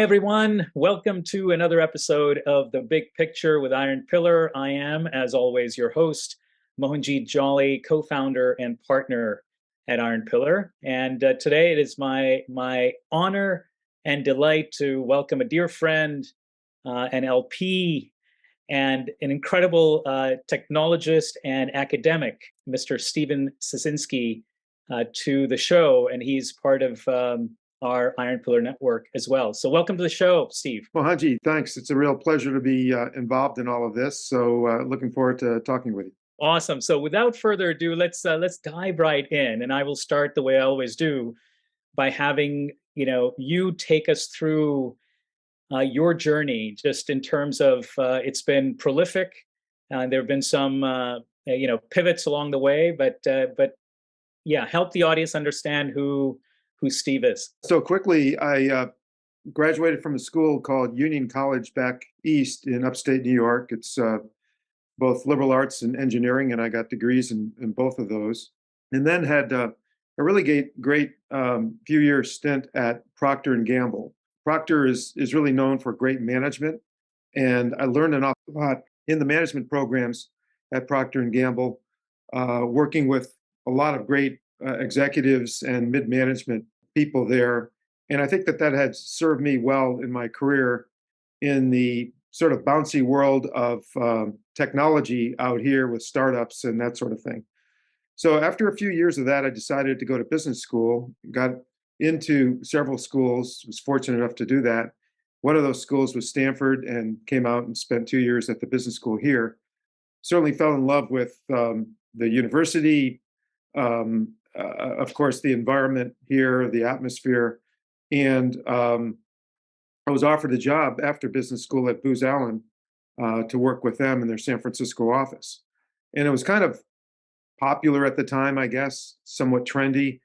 Hi, everyone. Welcome to another episode of The Big Picture with Iron Pillar. I am, as always, your host, Mohanjeet Jolly, co-founder and partner at Iron Pillar. And today it is my honor and delight to welcome a dear friend, an LP, and an incredible technologist and academic, Mr. Stephen Ciesinski, to the show. And he's part of our Iron Pillar network as well. So welcome to the show, Steve. Well, Haji, thanks. It's a real pleasure to be involved in all of this. So looking forward to talking with you. Awesome. So without further ado, let's dive right in. And I will start the way I always do by having you take us through your journey, just in terms of it's been prolific. There have been some pivots along the way, but yeah, help the audience understand who Steve is. So quickly, I graduated from a school called Union College back east in upstate New York. It's both liberal arts and engineering, and I got degrees in both of those. And then had a really great few year stint at Procter and Gamble. Procter is really known for great management, and I learned an awful lot in the management programs at Procter and Gamble, working with a lot of great executives and mid-management people there. And I think that had served me well in my career in the sort of bouncy world of technology out here with startups and that sort of thing. So after a few years of that, I decided to go to business school, got into several schools, was fortunate enough to do that. One of those schools was Stanford, and came out and spent 2 years at the business school here. Certainly fell in love with the university, of course, the environment here, the atmosphere. And I was offered a job after business school at Booz Allen to work with them in their San Francisco office. And it was kind of popular at the time, I guess, somewhat trendy,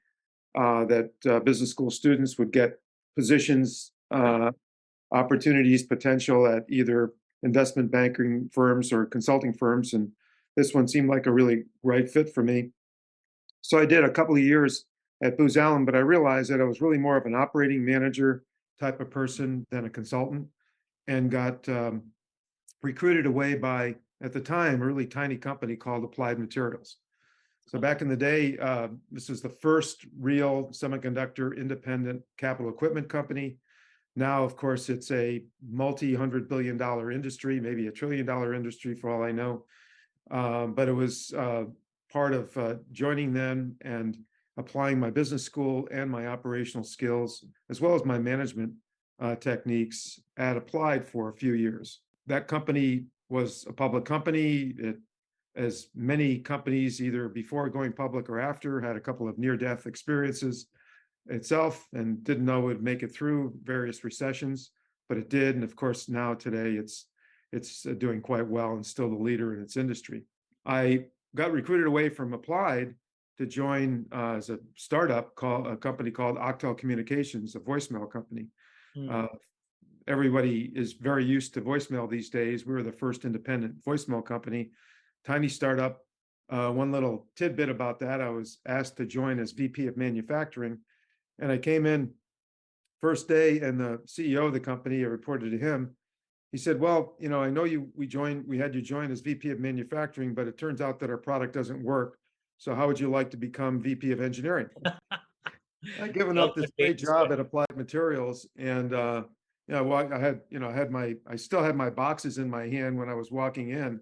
that business school students would get positions, opportunities, potential at either investment banking firms or consulting firms. And this one seemed like a really right fit for me. So I did a couple of years at Booz Allen, but I realized that I was really more of an operating manager type of person than a consultant, and got recruited away by, at the time, a really tiny company called Applied Materials. So back in the day, this was the first real semiconductor independent capital equipment company. Now, of course, it's a multi-$100 billion industry, maybe $1 trillion industry for all I know. But it was part of joining them and applying my business school and my operational skills, as well as my management techniques at Applied for a few years. That company was a public company. It, as many companies, either before going public or after, had a couple of near-death experiences itself, and didn't know it would make it through various recessions, but it did. And of course, now today it's doing quite well and still the leader in its industry. I got recruited away from Applied to join as a startup a company called Octal Communications, a voicemail company. Everybody is very used to voicemail these days. We were the first independent voicemail company, tiny startup. One little tidbit about that, I was asked to join as VP of manufacturing, and I came in first day, and the CEO of the company, I reported to him. He said, "Well, I know we had you join as VP of manufacturing, but it turns out that our product doesn't work. So how would you like to become VP of engineering?" I'd given up this great job at Applied Materials, and I still had my boxes in my hand when I was walking in,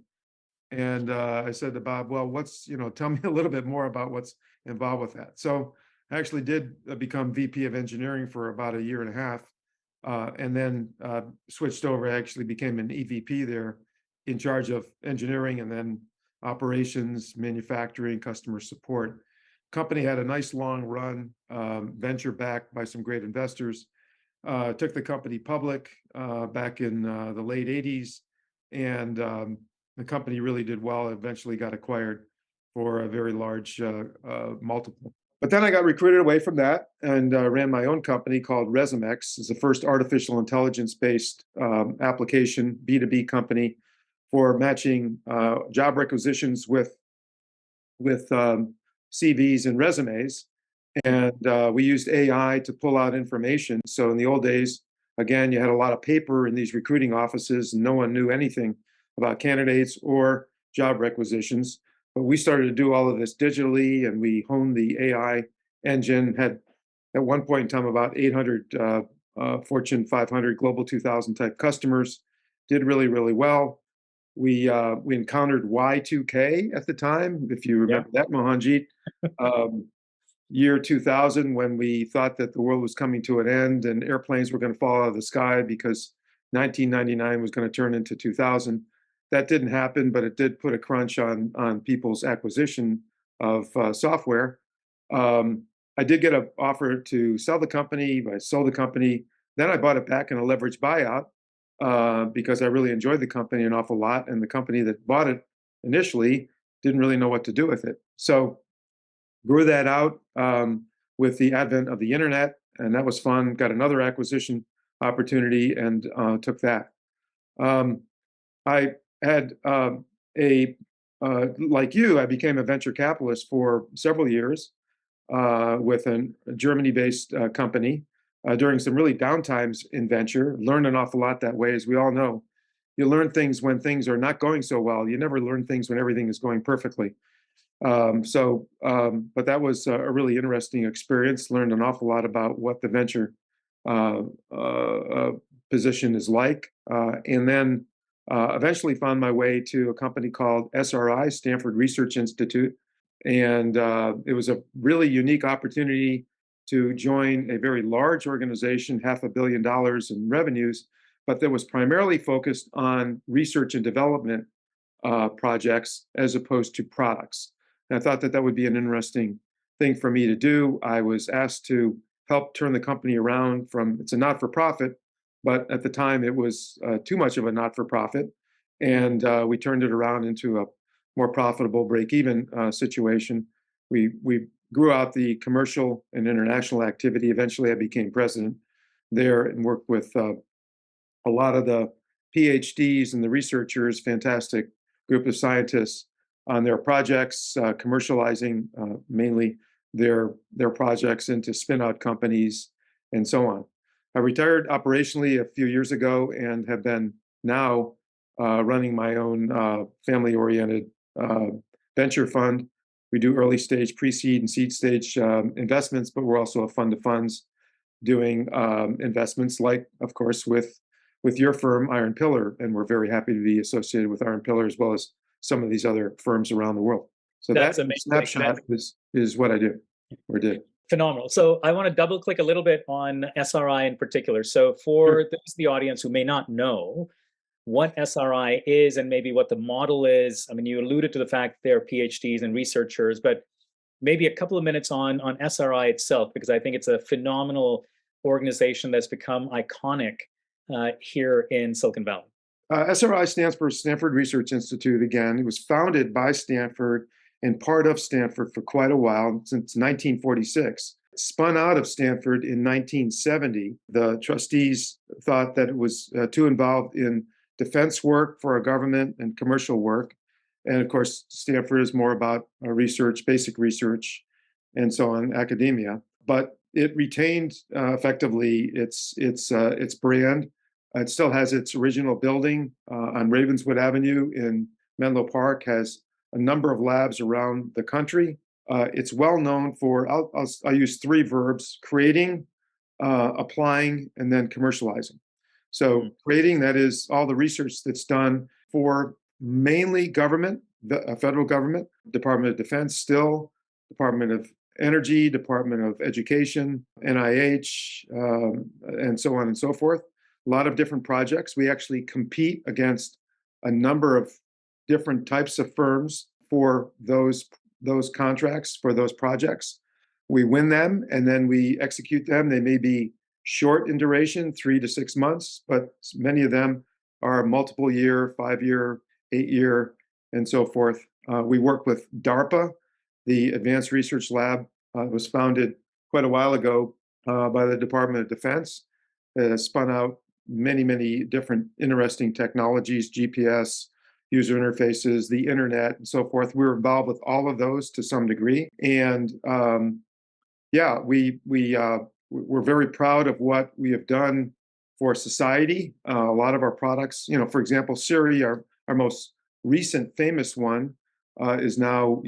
and I said to Bob, "Well, tell me a little bit more about what's involved with that." So I actually did become VP of engineering for about a year and a half. And then switched over. I actually became an EVP there, in charge of engineering and then operations, manufacturing, customer support. Company had a nice long run, venture backed by some great investors. Took the company public back in the late 80s, and the company really did well. Eventually got acquired for a very large multiple. But then I got recruited away from that and ran my own company called Resumex. It's the first artificial intelligence-based application, B2B company for matching job requisitions with CVs and resumes. And we used AI to pull out information. So in the old days, Again, you had a lot of paper in these recruiting offices, and no one knew anything about candidates or job requisitions. But we started to do all of this digitally, and we honed the AI engine. Had at one point in time about 800 Fortune 500, Global 2000 type customers. Did really, really well. We encountered Y2K at the time, if you Yeah. remember that, Mohanjit. Um, Year 2000, when we thought that the world was coming to an end and airplanes were going to fall out of the sky because 1999 was going to turn into 2000. That didn't happen, but it did put a crunch on people's acquisition of software. Um, I did get an offer to sell the company. I sold the company. Then I bought it back in a leveraged buyout because I really enjoyed the company an awful lot. And the company that bought it initially didn't really know what to do with it. So grew that out with the advent of the internet, and that was fun. Got another acquisition opportunity and took that. Um, I had a like you, I became a venture capitalist for several years with a Germany-based company during some really downtimes in venture. Learned an awful lot that way, as we all know. You learn things when things are not going so well. You never learn things when everything is going perfectly. But that was a really interesting experience. Learned an awful lot about what the venture uh, uh, uh, position is like, and then eventually found my way to a company called SRI, Stanford Research Institute, and it was a really unique opportunity to join a very large organization, $500 million in revenues, but that was primarily focused on research and development projects as opposed to products. And I thought that that would be an interesting thing for me to do. I was asked to help turn the company around from it's a not for profit, but at the time it was too much of a not for profit. And we turned it around into a more profitable break even situation. We grew out the commercial and international activity. Eventually, I became president there and worked with a lot of the PhDs and the researchers, fantastic group of scientists on their projects, commercializing mainly their projects into spin-out companies and so on. I retired operationally a few years ago and have been now running my own family-oriented venture fund. We do early stage, pre-seed, and seed stage investments, but we're also a fund of funds doing investments like, of course, with your firm, Iron Pillar, and we're very happy to be associated with Iron Pillar as well as some of these other firms around the world. So That's that amazing. snapshot is what I do or did. Phenomenal. So I want to double click a little bit on SRI in particular. So Sure. for those in the audience who may not know what SRI is and maybe what the model is, I mean, you alluded to the fact they're PhDs and researchers, but maybe a couple of minutes on SRI itself, because I think it's a phenomenal organization that's become iconic here in Silicon Valley. SRI stands for Stanford Research Institute. Again, it was founded by Stanford and part of Stanford for quite a while, since 1946. It spun out of Stanford in 1970. The trustees thought that it was too involved in defense work for our government and commercial work. And of course, Stanford is more about research, basic research, and so on, academia. But it retained effectively its brand. It still has its original building on Ravenswood Avenue in Menlo Park, has a number of labs around the country. It's well known for, I'll use three verbs: creating, applying, and then commercializing. So creating, that is all the research that's done for mainly government, the federal government, Department of Defense still, Department of Energy, Department of Education, NIH, and so on and so forth. A lot of different projects. We actually compete against a number of different types of firms for those contracts, for those projects. We win them and then we execute them. They may be short in duration, 3 to 6 months, but many of them are multiple year, 5-year, 8-year, and so forth. We work with DARPA, the Advanced Research Lab, was founded quite a while ago by the Department of Defense. It has spun out many different interesting technologies, GPS, user interfaces, the internet, and so forth. We're involved with all of those to some degree. And yeah, we're very proud of what we have done for society. A lot of our products, for example, Siri, our most recent famous one, is now,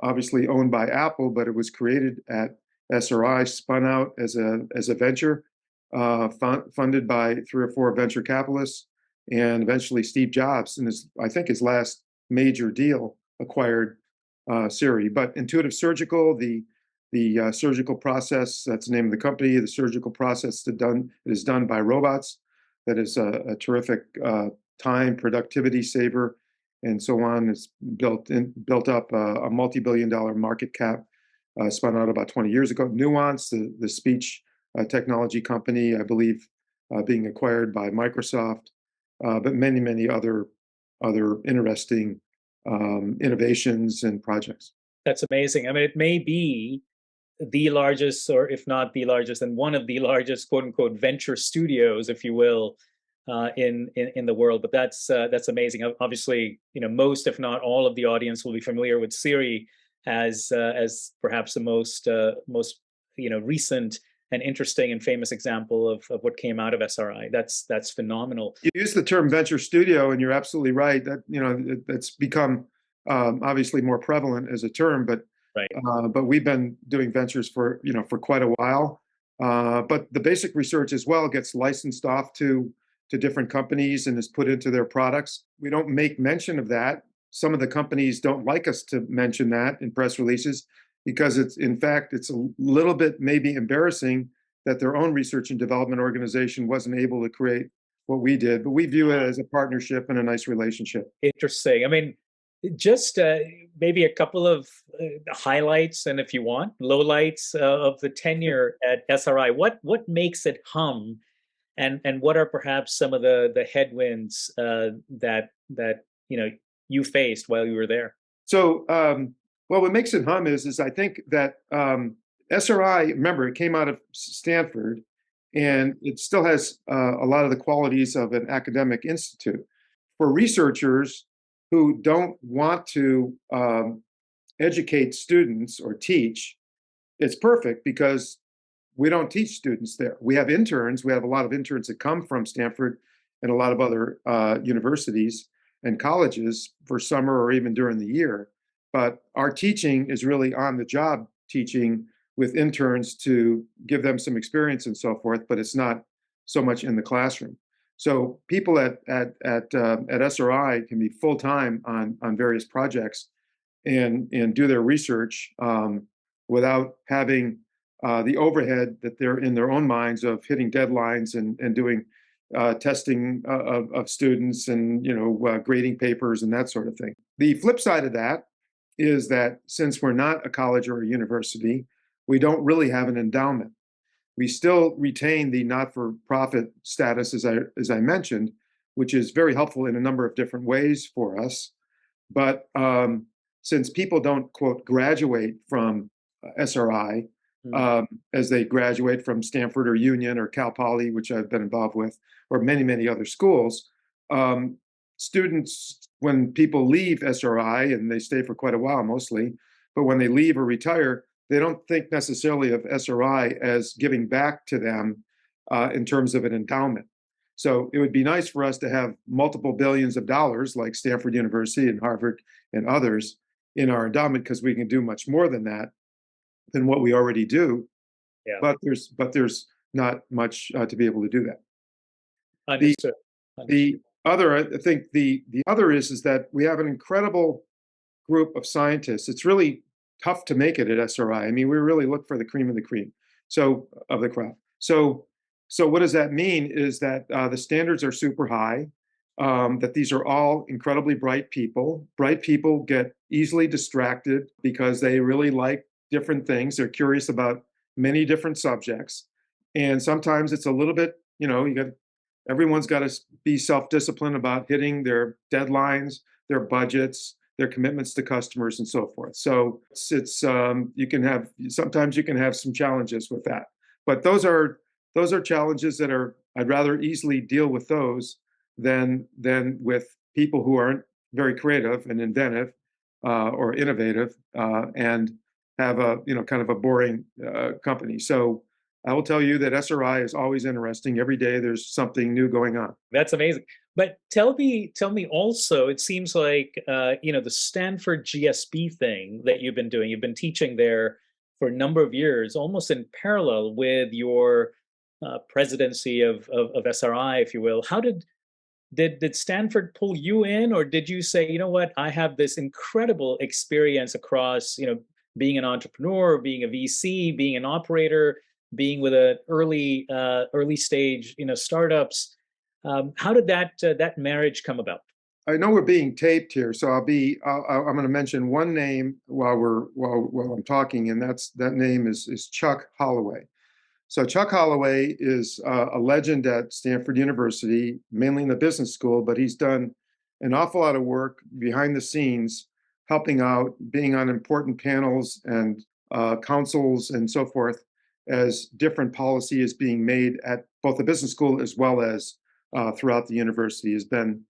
obviously owned by Apple, but it was created at SRI, spun out as a venture, funded by 3 or 4 venture capitalists, and eventually Steve Jobs, in I think his last major deal, acquired Siri. But Intuitive Surgical, the surgical process, that's the name of the company, the surgical process that is done by robots, that is a terrific time productivity saver, and so on. It's built up a multi-billion-dollar market cap, spun out about 20 years ago. Nuance, the speech technology company, I believe, being acquired by Microsoft, but many other interesting innovations and projects. That's amazing. I mean, it may be the largest, or if not the largest, and one of the largest "quote unquote" venture studios, if you will, in the world. But that's amazing. Obviously, most, if not all, of the audience will be familiar with Siri as perhaps the most recent and interesting and famous example of what came out of SRI. That's phenomenal. You use the term venture studio, and you're absolutely right. That that's become obviously more prevalent as a term, but Right. but we've been doing ventures for quite a while. But the basic research as well gets licensed off to different companies and is put into their products. We don't make mention of that. Some of the companies don't like us to mention that in press releases because in fact it's a little bit maybe embarrassing that their own research and development organization wasn't able to create what we did. But we view it as a partnership and a nice relationship. Interesting. I mean, just maybe a couple of highlights, and if you want, lowlights of the tenure at SRI. What makes it hum, and what are perhaps some of the headwinds that you faced while you were there? So, well, what makes it hum is I think that SRI, remember, it came out of Stanford, and it still has a lot of the qualities of an academic institute. For researchers who don't want to educate students or teach, it's perfect because we don't teach students there. We have interns. We have a lot of interns that come from Stanford and a lot of other universities and colleges for summer or even during the year. But our teaching is really on the job teaching with interns to give them some experience and so forth, but it's not so much in the classroom. So people at SRI can be full time on various projects and do their research without having the overhead that they're in their own minds of hitting deadlines and doing testing of students and grading papers and that sort of thing. The flip side of that is that since we're not a college or a university, we don't really have an endowment. We still retain the not-for-profit status, as I mentioned, which is very helpful in a number of different ways for us. But since people don't, quote, graduate from SRI as they graduate from Stanford or Union or Cal Poly, which I've been involved with, or many other schools, students, when people leave SRI, and they stay for quite a while mostly, but when they leave or retire, they don't think necessarily of SRI as giving back to them in terms of an endowment. So it would be nice for us to have multiple billions of dollars like Stanford University and Harvard and others in our endowment because we can do much more than that, than what we already do. Yeah. But there's not much to be able to do that. Understood. The other, I think the other is that we have an incredible group of scientists. It's really tough to make it at SRI. I mean, we really look for the cream of the cream, so of the crop. So what does that mean is that the standards are super high, that these are all incredibly bright people. Bright people get easily distracted because they really like different things. They're curious about many different subjects. And sometimes it's a little bit, everyone's got to be self-disciplined about hitting their deadlines, their budgets, their commitments to customers and so forth. So it's sometimes you can have some challenges with that. But those are challenges that I'd rather easily deal with those than with people who aren't very creative and inventive or innovative and have a kind of a boring company. So I will tell you that SRI is always interesting. Every day there's something new going on. That's amazing. But tell me also, it seems like the Stanford GSB thing that you've been doing, you've been teaching there for a number of years, almost in parallel with your presidency of SRI, if you will. How did Stanford pull you in, or did you say, you know what, I have this incredible experience across, being an entrepreneur, being a VC, being an operator, being with a early stage, startups. How did that marriage come about? I know we're being taped here, so I'm going to mention one name while I'm talking, and that name is Chuck Holloway. So Chuck Holloway is a legend at Stanford University, mainly in the business school, but he's done an awful lot of work behind the scenes, helping out, being on important panels and councils and so forth, as different policy is being made at both the business school as well as throughout the university. Has been,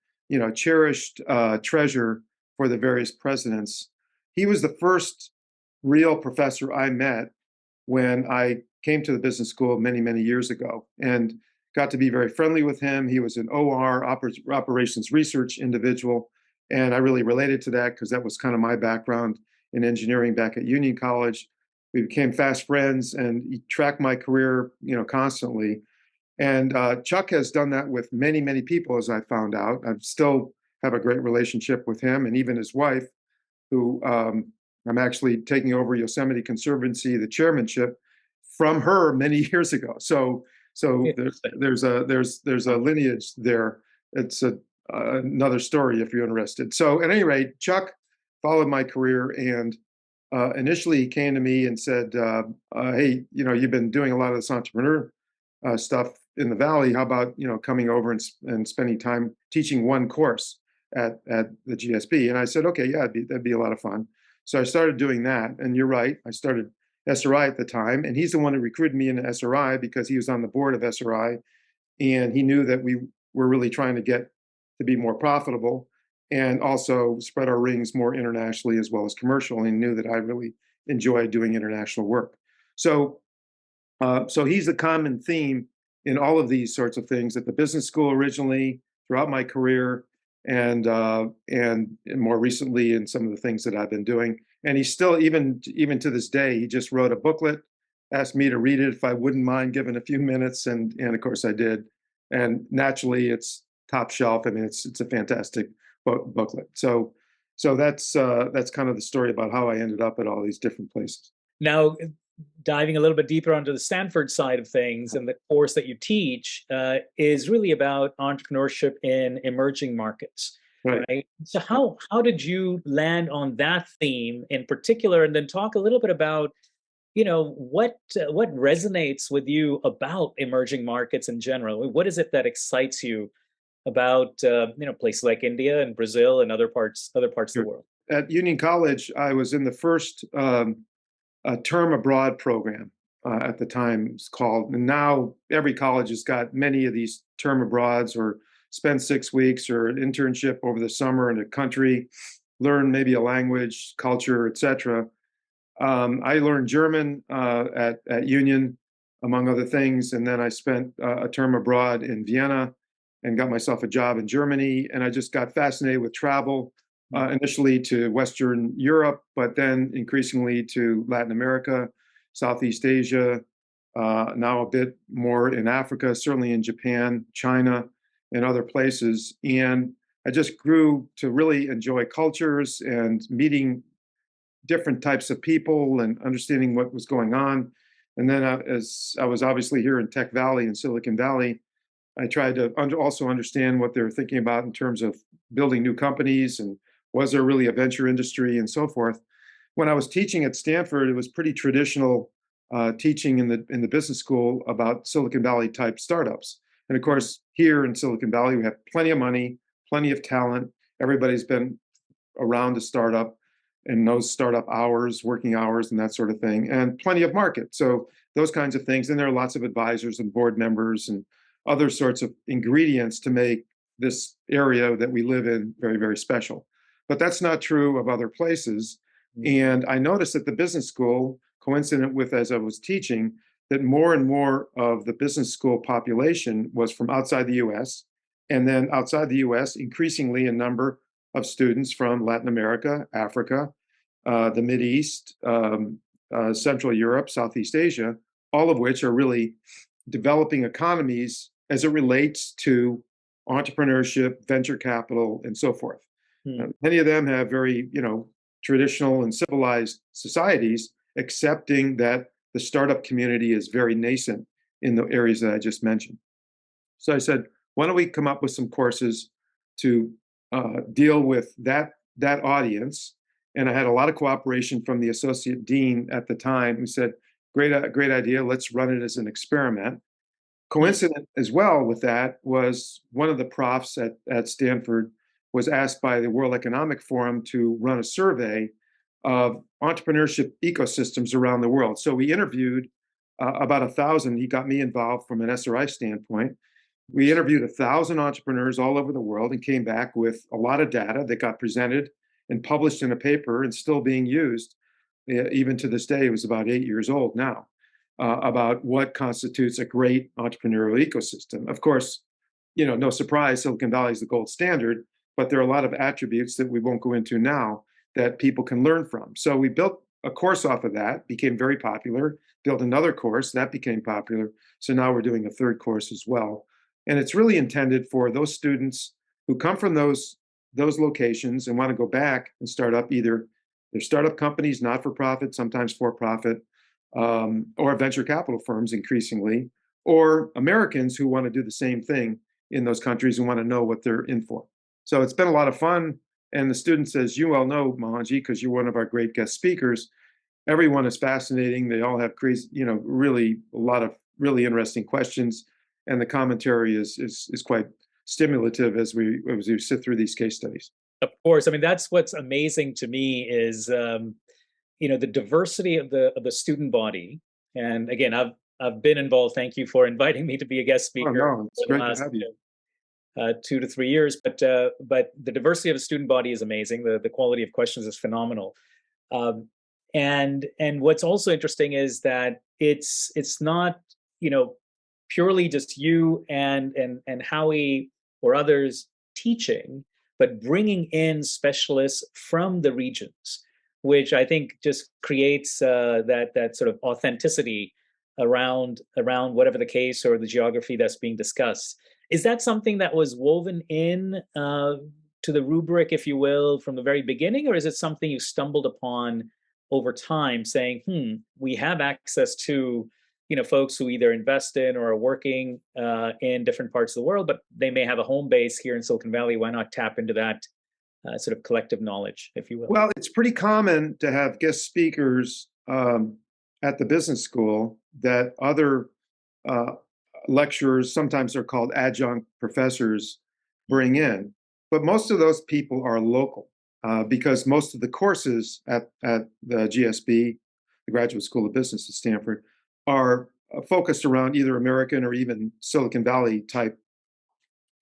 cherished treasure for the various presidents. He was the first real professor I met when I came to the business school many, many years ago, and got to be very friendly with him. He was an operations research individual, and I really related to that because that was kind of my background in engineering back at Union College. We became fast friends, and he tracked my career, constantly. And Chuck has done that with many, many people, as I found out. I still have a great relationship with him, and even his wife, who I'm actually taking over Yosemite Conservancy, the chairmanship, from her many years ago. So there's a lineage there. It's another story if you're interested. So at any rate, Chuck followed my career, and initially he came to me and said, "Hey, you've been doing a lot of this entrepreneur stuff in the Valley. How about coming over and spending time teaching one course at the GSB?" And I said, "Okay, yeah, that'd be a lot of fun." So I started doing that, and you're right. I started SRI at the time, and he's the one who recruited me into SRI because he was on the board of SRI, and he knew that we were really trying to get to be more profitable and also spread our rings more internationally as well as commercial, and knew that I really enjoyed doing international work. So, so he's a common theme in all of these sorts of things at the business school originally, throughout my career, and more recently in some of the things that I've been doing. And he's still, even to this day, he just wrote a booklet, asked me to read it if I wouldn't mind giving a few minutes, and of course I did. And naturally, it's top shelf. I mean, it's a fantastic booklet. So that's kind of the story about how I ended up at all these different places. Now, diving a little bit deeper onto the Stanford side of things, and the course that you teach is really about entrepreneurship in emerging markets, Right. right? So how did you land on that theme in particular, and then talk a little bit about what resonates with you about emerging markets in general? What is it that excites you about places like India and Brazil and other parts of the world? At Union College, I was in the first term abroad program at the time it's called. And now every college has got many of these term abroads, or spend 6 weeks or an internship over the summer in a country, learn maybe a language, culture, etc. I learned German at Union, among other things, and then I spent a term abroad in Vienna and got myself a job in Germany. And I just got fascinated with travel, initially to Western Europe, but then increasingly to Latin America, Southeast Asia, now a bit more in Africa, certainly in Japan, China, and other places. And I just grew to really enjoy cultures and meeting different types of people and understanding what was going on. And then as I was obviously here in Tech Valley, in Silicon Valley, I tried to also understand what they were thinking about in terms of building new companies, and was there really a venture industry and so forth. When I was teaching at Stanford, it was pretty traditional teaching in the business school about Silicon Valley type startups. And of course, here in Silicon Valley, we have plenty of money, plenty of talent. Everybody's been around a startup and knows startup hours, working hours, and that sort of thing, and plenty of market. So those kinds of things. And there are lots of advisors and board members and other sorts of ingredients to make this area that we live in very, very special. But that's not true of other places. And I noticed at the business school, coincident with as I was teaching, that more and more of the business school population was from outside the US. And then outside the US, increasingly a number of students from Latin America, Africa, the Mideast, Central Europe, Southeast Asia, all of which are really developing economies as it relates to entrepreneurship, venture capital, and so forth. Many of them have very, traditional and civilized societies, accepting that the startup community is very nascent in the areas that I just mentioned. So I said, why don't we come up with some courses to deal with that audience? And I had a lot of cooperation from the associate dean at the time, who said, great idea, let's run it as an experiment. Coincident as well with that was one of the profs at Stanford was asked by the World Economic Forum to run a survey of entrepreneurship ecosystems around the world. So we interviewed about 1,000. He got me involved from an SRI standpoint. We interviewed 1,000 entrepreneurs all over the world and came back with a lot of data that got presented and published in a paper and still being used even to this day. It was about 8 years old now, about what constitutes a great entrepreneurial ecosystem. Of course, no surprise, Silicon Valley is the gold standard, but there are a lot of attributes that we won't go into now that people can learn from. So we built a course off of that, became very popular, built another course, that became popular. So now we're doing a third course as well. And it's really intended for those students who come from those locations and want to go back and start up either their startup companies, not-for-profit, sometimes for-profit, or venture capital firms increasingly, or Americans who want to do the same thing in those countries and want to know what they're in for. So it's been a lot of fun. And the students, as you all know, Mohanji, because you're one of our great guest speakers, everyone is fascinating. They all have crazy, really a lot of really interesting questions. And the commentary is quite stimulative as we sit through these case studies. Of course. I mean, that's what's amazing to me is, the diversity of the student body. And again, I've been involved. Thank you for inviting me to be a guest speaker. Oh, no, it's great to have you. 2 to 3 years, but the diversity of the student body is amazing. The quality of questions is phenomenal, and what's also interesting is that it's not purely just you and Howie or others teaching, but bringing in specialists from the regions, which I think just creates that sort of authenticity around whatever the case or the geography that's being discussed. Is that something that was woven in to the rubric, if you will, from the very beginning, or is it something you stumbled upon over time, saying, we have access to folks who either invest in or are working in different parts of the world, but they may have a home base here in Silicon Valley. Why not tap into that sort of collective knowledge, if you will? Well, it's pretty common to have guest speakers at the business school that other lecturers, sometimes they're called adjunct professors, bring in. But most of those people are local because most of the courses at the GSB, the Graduate School of Business at Stanford, are focused around either American or even Silicon Valley type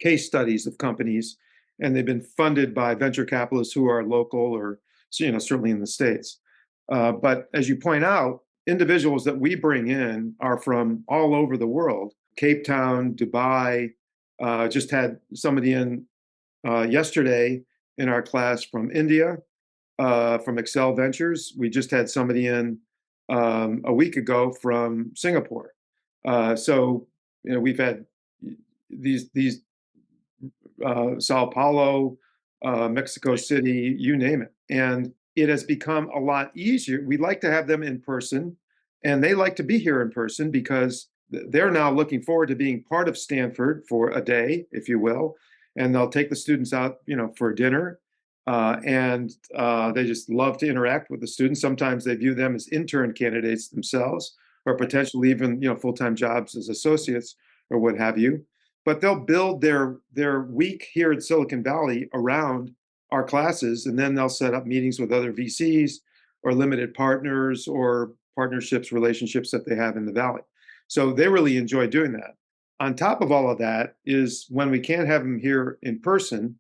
case studies of companies. And they've been funded by venture capitalists who are local or, certainly in the States. But as you point out, individuals that we bring in are from all over the world. Cape Town, Dubai, just had somebody in yesterday in our class from India, from Excel Ventures. We just had somebody in a week ago from Singapore. So we've had these Sao Paulo, Mexico City, you name it. And it has become a lot easier. We like to have them in person, and they like to be here in person because they're now looking forward to being part of Stanford for a day, if you will. And they'll take the students out, for dinner. And they just love to interact with the students. Sometimes they view them as intern candidates themselves, or potentially even, full-time jobs as associates or what have you. But they'll build their week here in Silicon Valley around our classes, and then they'll set up meetings with other VCs or limited partners or partnerships, relationships that they have in the Valley. So they really enjoy doing that. On top of all of that is when we can't have them here in person,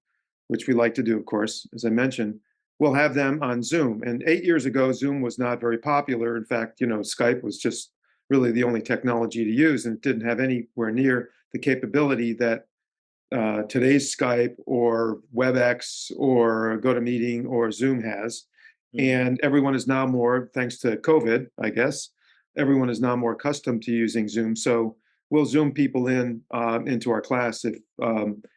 which we like to do, of course, as I mentioned, we'll have them on Zoom. And 8 years ago, Zoom was not very popular. In fact, Skype was just really the only technology to use, and it didn't have anywhere near the capability that today's Skype or WebEx or GoToMeeting or Zoom has. Mm. And everyone is now more, thanks to COVID, I guess, everyone is now more accustomed to using Zoom. So we'll Zoom people in into our class if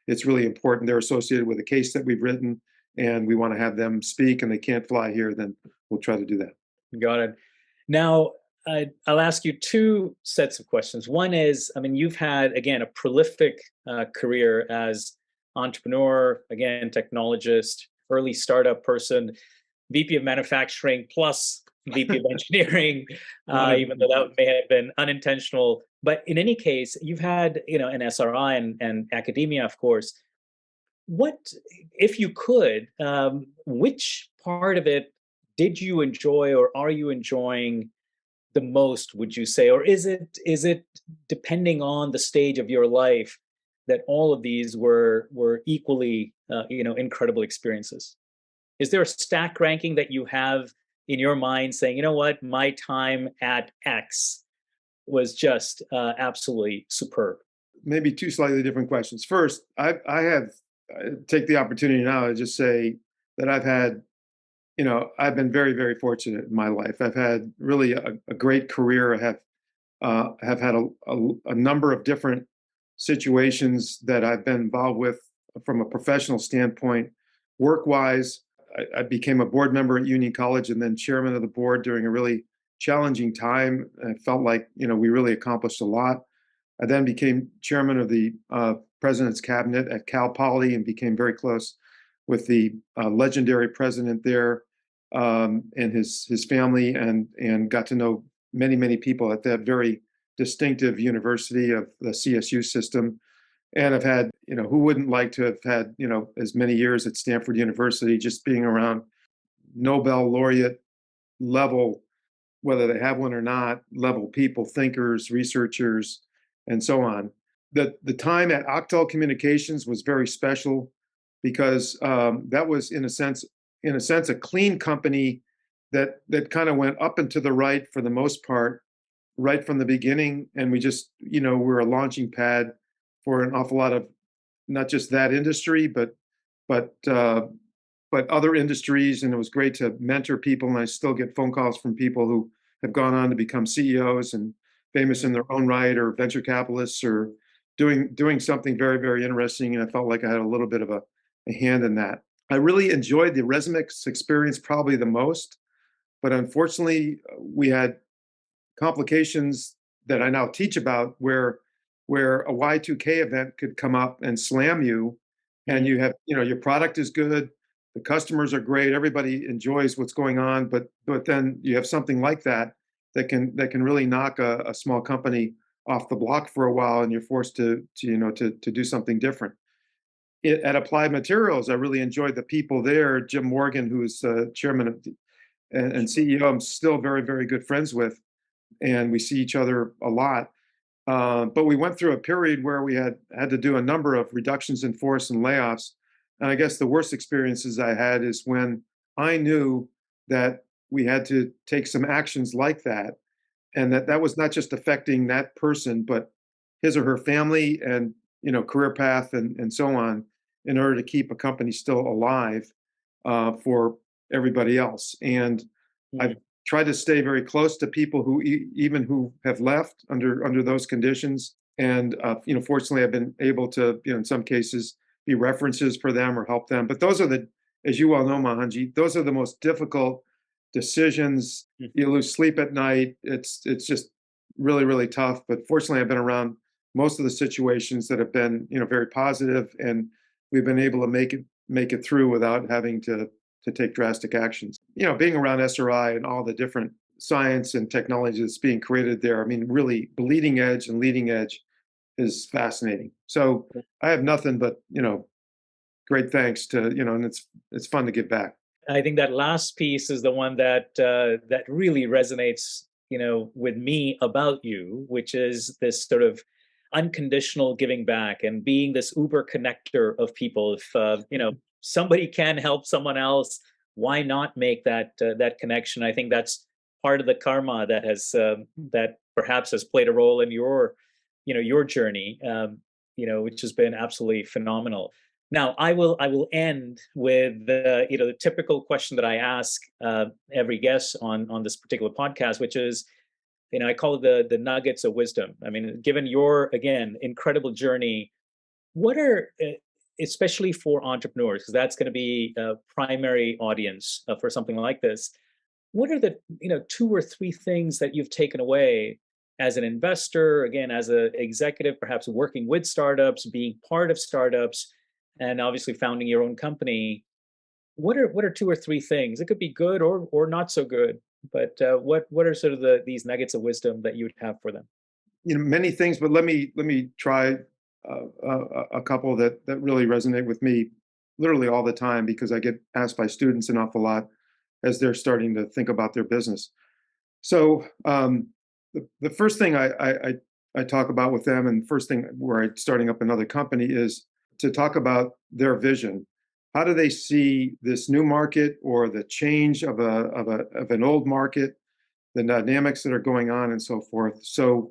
it's really important. They're associated with a case that we've written and we want to have them speak and they can't fly here, then we'll try to do that. Got it. Now, I'll ask you two sets of questions. One is, I mean, you've had, again, a prolific career as entrepreneur, again, technologist, early startup person, VP of manufacturing, plus VP of engineering, A lot of even though that may have been unintentional. But in any case, you've had, an SRI and academia, of course. What, if you could, which part of it did you enjoy or are you enjoying the most, would you say? Or is it depending on the stage of your life that all of these were equally incredible experiences? Is there a stack ranking that you have in your mind saying, you know what, my time at X was just absolutely superb? Maybe two slightly different questions. First, I take the opportunity now to just say that I've been very, very fortunate in my life. I've had really a great career. I have had a number of different situations that I've been involved with from a professional standpoint. Work-wise, I became a board member at Union College and then chairman of the board during a really challenging time. I felt like, we really accomplished a lot. I then became chairman of the president's cabinet at Cal Poly and became very close with the legendary president there and his family, and got to know many, many people at that very distinctive university of the CSU system. And I've had, who wouldn't like to have had, as many years at Stanford University, just being around Nobel laureate level, whether they have one or not, level people, thinkers, researchers, and so on. The time at Octal Communications was very special because that was in a sense a clean company that kind of went up and to the right for the most part, right from the beginning, and we just we're a launching pad for an awful lot of not just that industry, but other industries, and it was great to mentor people. And I still get phone calls from people who have gone on to become CEOs and famous in their own right, or venture capitalists, or doing something very, very interesting. And I felt like I had a little bit of a hand in that. I really enjoyed the Resumex experience probably the most, but unfortunately, we had complications that I now teach about where a Y2K event could come up and slam you, and you have your product is good, the customers are great, everybody enjoys what's going on, but then you have something like that can really knock a small company off the block for a while, and you're forced to do something different. At Applied Materials, I really enjoyed the people there. Jim Morgan, who's chairman of and CEO, I'm still very, very good friends with, and we see each other a lot. But we went through a period where we had to do a number of reductions in force and layoffs. And I guess the worst experiences I had is when I knew that we had to take some actions like that, and that was not just affecting that person, but his or her family and career path and so on, in order to keep a company still alive for everybody else. And I've tried to stay very close to people who even who have left under those conditions. And fortunately, I've been able to in some cases be references for them or help them. But those are as you well know, Mahanji, those are the most difficult decisions. You lose sleep at night. It's just really, really tough. But fortunately, I've been around most of the situations that have been very positive, and we've been able to make it through without having to take drastic actions. Being around SRI and all the different science and technology that's being created there, I mean, really bleeding edge and leading edge is fascinating. So I have nothing but great thanks to and it's fun to give back. I think that last piece is the one that that really resonates, with me about you, which is this sort of unconditional giving back and being this Uber connector of people. If somebody can help someone else, why not make that connection? I think that's part of the karma that has that perhaps has played a role in your journey, which has been absolutely phenomenal. Now, I will end with the typical question that I ask every guest on this particular podcast, which is, I call it the nuggets of wisdom. I mean, given your, again, incredible journey, what are especially for entrepreneurs, because that's going to be a primary audience for something like this. What are the two or three things that you've taken away as an investor, again, as an executive, perhaps working with startups, being part of startups, and obviously founding your own company? What are two or three things? It could be good or not so good, but what are sort of these nuggets of wisdom that you would have for them? Many things, but let me try a couple that really resonate with me literally all the time, because I get asked by students an awful lot as they're starting to think about their business. So the first thing I talk about with them, and first thing where I'm starting up another company, is to talk about their vision. How do they see this new market, or the change of an old market, the dynamics that are going on, and so forth? So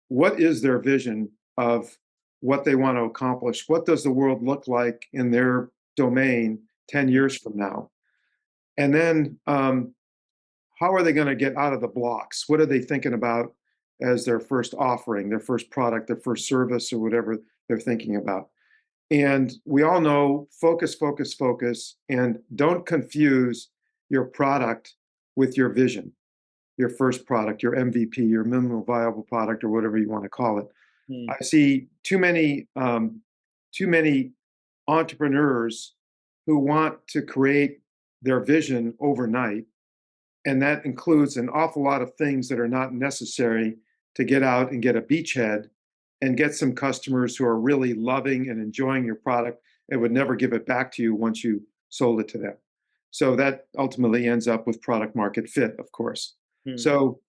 what is their vision of what they want to accomplish? What does the world look like in their domain 10 years from now? And then how are they going to get out of the blocks? What are they thinking about as their first offering, their first product, their first service, or whatever they're thinking about? And we all know, focus, focus, focus, and don't confuse your product with your vision, your first product, your MVP, your minimum viable product, or whatever you want to call it. Mm, I see too many entrepreneurs who want to create their vision overnight, and that includes an awful lot of things that are not necessary to get out and get a beachhead and get some customers who are really loving and enjoying your product and would never give it back to you once you sold it to them. So that ultimately ends up with product market fit, of course. mm, So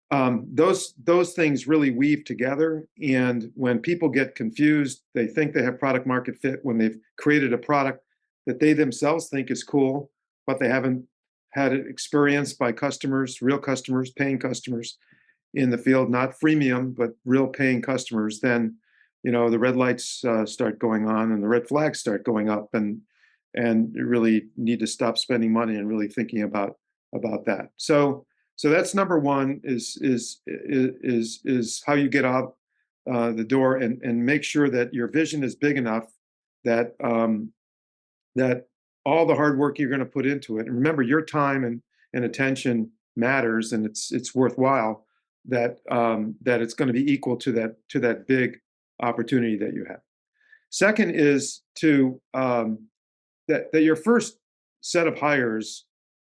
those things really weave together. And when people get confused, they think they have product market fit when they've created a product that they themselves think is cool, but they haven't had it experienced by customers, real customers, paying customers in the field, not freemium, but real paying customers. Then, the red lights start going on, and the red flags start going up, and you really need to stop spending money and really thinking about that. So that's number one, is how you get out the door, and make sure that your vision is big enough that that all the hard work you're going to put into it, and remember, your time and attention matters, and it's worthwhile, that it's going to be equal to that big opportunity that you have. Second is to that your first set of hires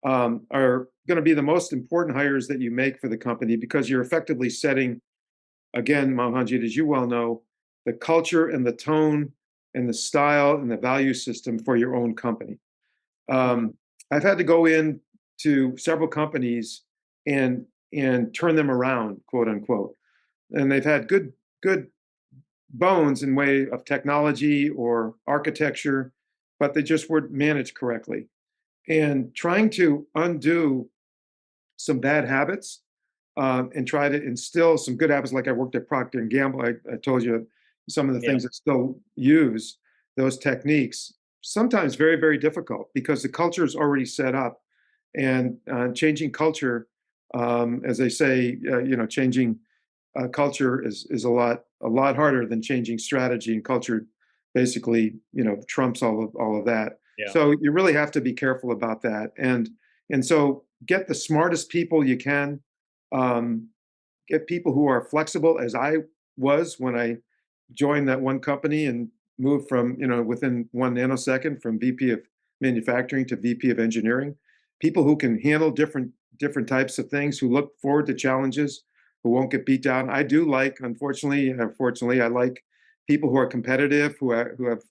are going to be the most important hires that you make for the company, because you're effectively setting, again, Mohanjit, as you well know, the culture and the tone and the style and the value system for your own company. I've had to go in to several companies and turn them around, quote unquote, and they've had good bones in way of technology or architecture, but they just weren't managed correctly. And trying to undo some bad habits, and try to instill some good habits. Like I worked at Procter and Gamble. I told you some of the yeah. things that still use those techniques. Sometimes very, very difficult, because the culture is already set up, and changing culture, as they say, changing culture is a lot harder than changing strategy, and culture basically trumps all of that. Yeah. So you really have to be careful about that, and so get the smartest people you can. um, get people who are flexible, as I was when I joined that one company and moved from, within 1 nanosecond, from VP of manufacturing to VP of engineering. People who can handle different types of things, who look forward to challenges, who won't get beat down. I do like, fortunately, I like people who are competitive, who have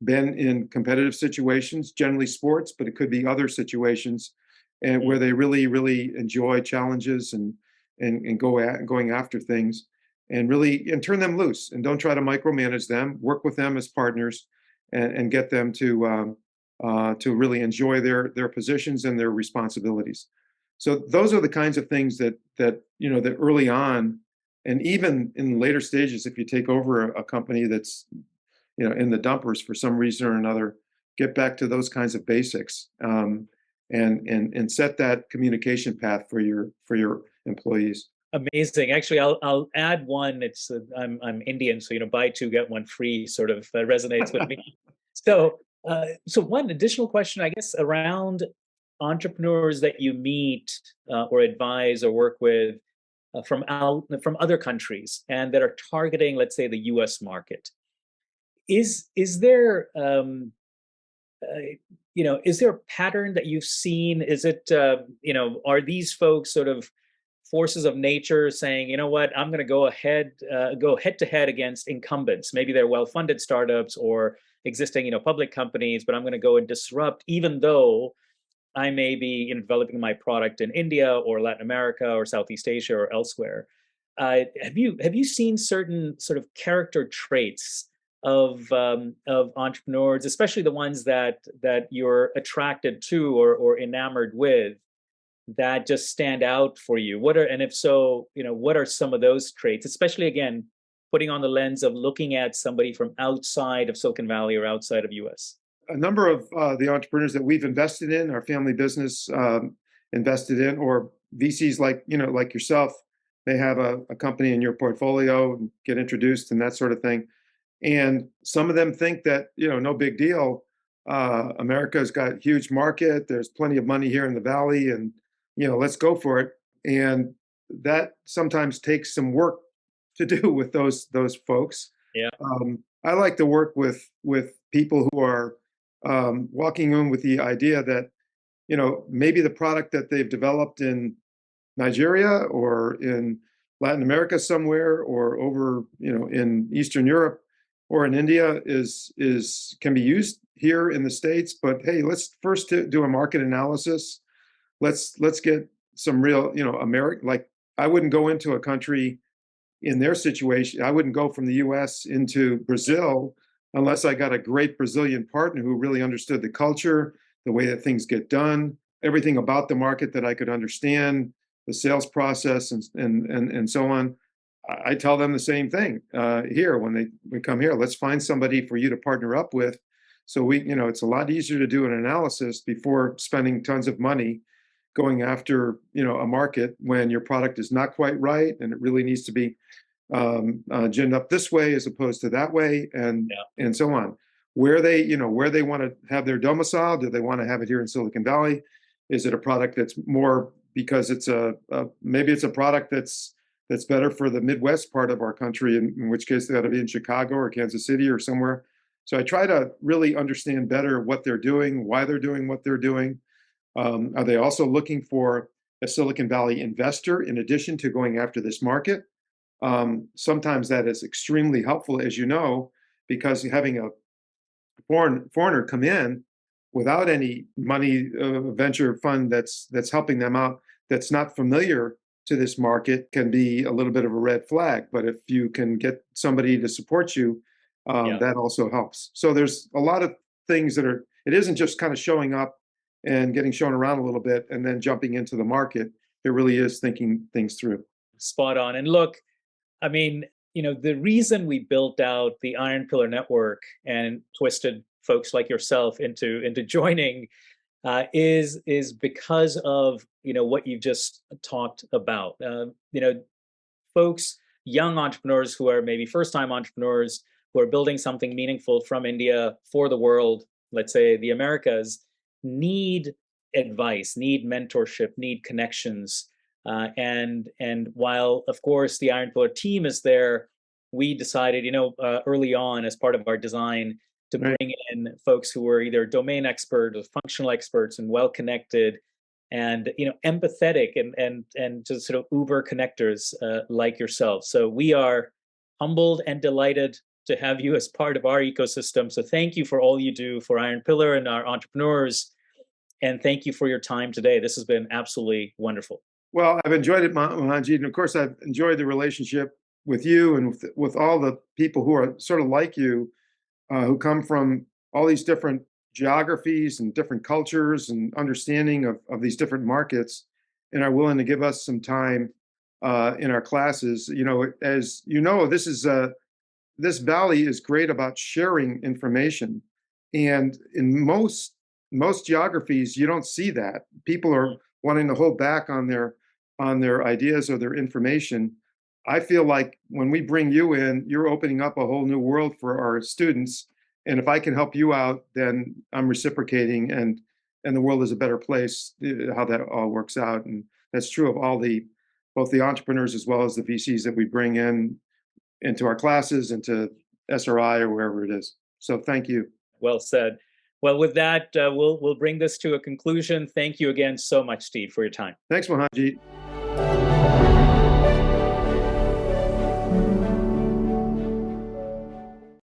been in competitive situations, generally sports, but it could be other situations, and where Mm, they really, really enjoy challenges, and going after things, and really and turn them loose, and don't try to micromanage them. Work with them as partners, and get them to really enjoy their positions and their responsibilities. So those are the kinds of things that that early on, and even in later stages, if you take over a company that's in the dumpers for some reason or another, get back to those kinds of basics, and set that communication path for your employees. Amazing. Actually, I'll add one. It's I'm Indian, so buy two get one free sort of resonates with me. So so one additional question, I guess, around entrepreneurs that you meet or advise or work with from other countries and that are targeting, let's say, the U.S. market. Is there is there a pattern that you've seen? Is it are these folks sort of forces of nature saying, you know what, I'm going to go head to head against incumbents. Maybe they're well-funded startups or existing, public companies, but I'm going to go and disrupt, even though I may be developing my product in India or Latin America or Southeast Asia or elsewhere. Have you seen certain sort of character traits of entrepreneurs, especially the ones that you're attracted to or enamored with, that just stand out for you? And if so, what are some of those traits, especially again, putting on the lens of looking at somebody from outside of Silicon Valley or outside of US? A number of the entrepreneurs that we've invested in, our family business invested in, or VCs like yourself, may have a company in your portfolio and get introduced and that sort of thing. And some of them think that, no big deal. America's got huge market. There's plenty of money here in the Valley, and, let's go for it. And that sometimes takes some work to do with those folks. Yeah. I like to work with people who are walking in with the idea that, maybe the product that they've developed in Nigeria or in Latin America somewhere, or over, in Eastern Europe or in India can be used here in the States. But hey, let's first do a market analysis. Let's get some real, American. Like, I wouldn't go into a country in their situation. I wouldn't go from the US into Brazil unless I got a great Brazilian partner who really understood the culture, the way that things get done, everything about the market that I could understand, the sales process, and so on. I tell them the same thing here when we come here. Let's find somebody for you to partner up with. So it's a lot easier to do an analysis before spending tons of money going after, a market when your product is not quite right and it really needs to be ginned up this way as opposed to that way, and so on. Where they want to have their domicile? Do they want to have it here in Silicon Valley? Is it a product that's more because it's maybe it's a product that's better for the Midwest part of our country, in which case they ought to be in Chicago or Kansas City or somewhere. So I try to really understand better what they're doing, why they're doing what they're doing. Are they also looking for a Silicon Valley investor in addition to going after this market? Sometimes that is extremely helpful, as you know, because having a foreigner come in without any money, venture fund that's helping them out, that's not familiar to this market, can be a little bit of a red flag. But if you can get somebody to support you, that also helps. So there's a lot of things it isn't just kind of showing up and getting shown around a little bit and then jumping into the market. It really is thinking things through. Spot on. And look, I mean, the reason we built out the Iron Pillar Network and twisted folks like yourself into joining is because of what you've just talked about. Folks, young entrepreneurs who are maybe first-time entrepreneurs who are building something meaningful from India for the world, let's say the Americas, need advice, need mentorship, need connections. And while, of course, the Iron Pillar team is there, we decided, early on as part of our design to bring in folks who were either domain experts or functional experts and well-connected and, empathetic and just sort of uber connectors like yourself. So we are humbled and delighted to have you as part of our ecosystem. So thank you for all you do for Iron Pillar and our entrepreneurs. And thank you for your time today. This has been absolutely wonderful. Well, I've enjoyed it, Mohanjit. And of course, I've enjoyed the relationship with you and with all the people who are sort of like you, who come from all these different geographies and different cultures and understanding of these different markets. and are willing to give us some time in our classes. As you know, this valley is great about sharing information, and in most geographies, you don't see that. People are wanting to hold back on their ideas or their information. I feel like when we bring you in, you're opening up a whole new world for our students. And if I can help you out, then I'm reciprocating, and the world is a better place. How that all works out, and that's true of both the entrepreneurs as well as the VCs that we bring in into our classes, into SRI or wherever it is. So thank you. Well said. Well, with that, we'll bring this to a conclusion. Thank you again so much, Steve, for your time. Thanks, Mohanjit.